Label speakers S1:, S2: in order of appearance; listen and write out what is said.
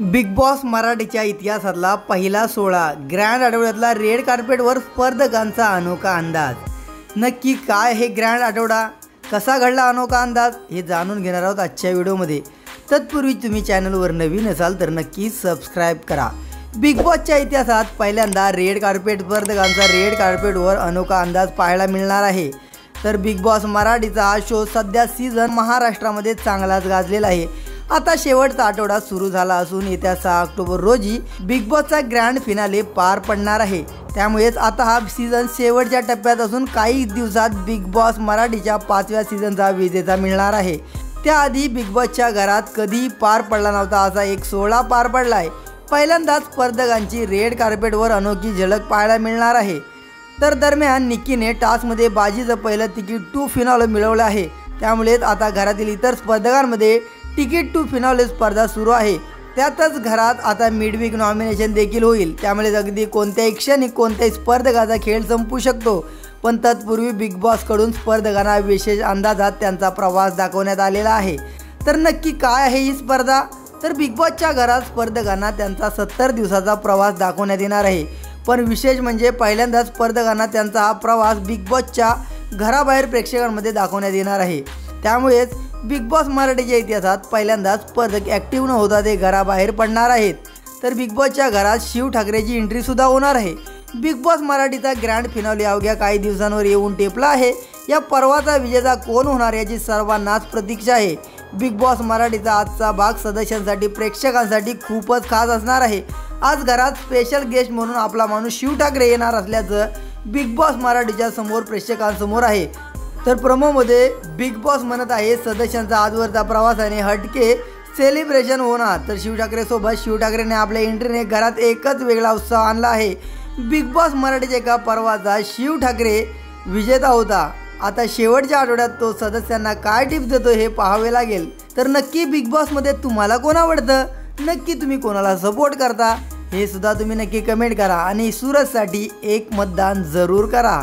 S1: Big boss मराठीच्या इतिहासातला पहिला सोहळा ग्रँड आठवड्यातला रेड कार्पेटवर स्पर्धकांचा अनोखा अंदाज। नक्की काय हे ग्रँड आठवडा, कसा घडला अनोखा अंदाज, हे जाणून घेणार आहोत आजच्या व्हिडिओमध्ये। तत्पूर्वी तुम्ही चॅनलवर नवीन असाल तर नक्की सबस्क्राइब करा। बिग बॉसच्या इतिहासात पहिल्यांदा रेड कार्पेट स्पर्धकांचा रेड कार्पेटवर अनोखा अंदाज पाहायला मिळणार आहे। तर बिग बॉस मराठीचा हा शो सध्या सीझन महाराष्ट्रामध्ये चांगलाच गाजलेला आहे। आता शेवटचा आठवडा सुरू झाला असून येत्या 6 ऑक्टोबर रोजी बिग बॉसचा ग्रँड फिनाले पार पडणार आहे। त्यामुळेच आता हा सीझन शेवटच्या टप्प्यात असून काही दिवसात बिग बॉस मराठीच्या 5व्या सीझनचा विजेता मिळणार आहे। त्याआधी बिग बॉसच्या घरात कधी पार पडला नव्हता असा एक सोहळा पार पडला आहे। पहिल्यांदाच स्पर्धकांची रेड कार्पेटवर अनोखी झलक पाहायला मिळणार आहे। तर दरम्यान निक्कीने टास्कमध्ये बाजीचं पहिलं तिकीट टू फिनाले मिळवलं आहे। त्यामुळेच आता घरातील इतर स्पर्धकांमध्ये तिकीट टू फिनाले स्पर्धा सुरू आहे। त्यातच घरात आता मिडवीक नॉमिनेशन देखील होईल। त्यामुळे अगदी कोणत्याही क्षणी कोणत्याही स्पर्धकाचा खेळ संपू शकतो। पण तत्पूर्वी बिग बॉसकडून स्पर्धकांना विशेष अंदाजात त्यांचा प्रवास दाखवण्यात आलेला आहे। तर नक्की काय आहे ही स्पर्धा? तर बिग बॉसच्या घरात स्पर्धकांना त्यांचा 70 दिवसाचा प्रवास दाखवण्यात येणार आहे। पण विशेष म्हणजे पहिल्यांदाच स्पर्धकांना त्यांचा हा प्रवास बिग बॉसच्या घराबाहेर प्रेक्षकांमध्ये दाखवण्यात येणार आहे। त्यामुळेच बिग बॉस मराठीच्या इतिहासात पहिल्यांदाच स्पर्धक ॲक्टिव्ह न होता ते घराबाहेर पडणार आहेत। तर बिग बॉसच्या घरात शिव ठाकरेची एंट्री सुद्धा होणार आहे। बिग बॉस मराठीचा ग्रँड फिनाले अवघ्या काही दिवसांवर येऊन टेपला आहे। या पर्वाचा विजेता कोण होणार याची सर्वांनाच प्रतीक्षा आहे। बिग बॉस मराठीचा आजचा भाग सदस्यांसाठी प्रेक्षकांसाठी खूपच खास असणार आहे। आज घरात स्पेशल गेस्ट म्हणून आपला माणूस शिव ठाकरे येणार असल्याचं बिग बॉस मराठीच्या समोर प्रेक्षकांसमोर आहे। तर प्रोमोमध्ये बिग बॉस म्हणत आहे सदस्यांचा आजवरचा प्रवासाने हटके सेलिब्रेशन होणार। तर शिव ठाकरेसोबत शिव ठाकरेने आपल्या एंट्रीने घरात एकच वेगळा उत्साह आणला आहे। बिग बॉस मराठीच्या एका पर्वाचा शिव ठाकरे विजेता होता। आता शेवटच्या आठवड्यात तो सदस्यांना काय टिप्स देतो हे पाहावे लागेल। तर नक्की बिग बॉसमध्ये तुम्हाला कोण आवडतं, नक्की तुम्ही कोणाला सपोर्ट करता हे सुद्धा तुम्ही नक्की कमेंट करा आणि सूरजसाठी एक मतदान जरूर करा।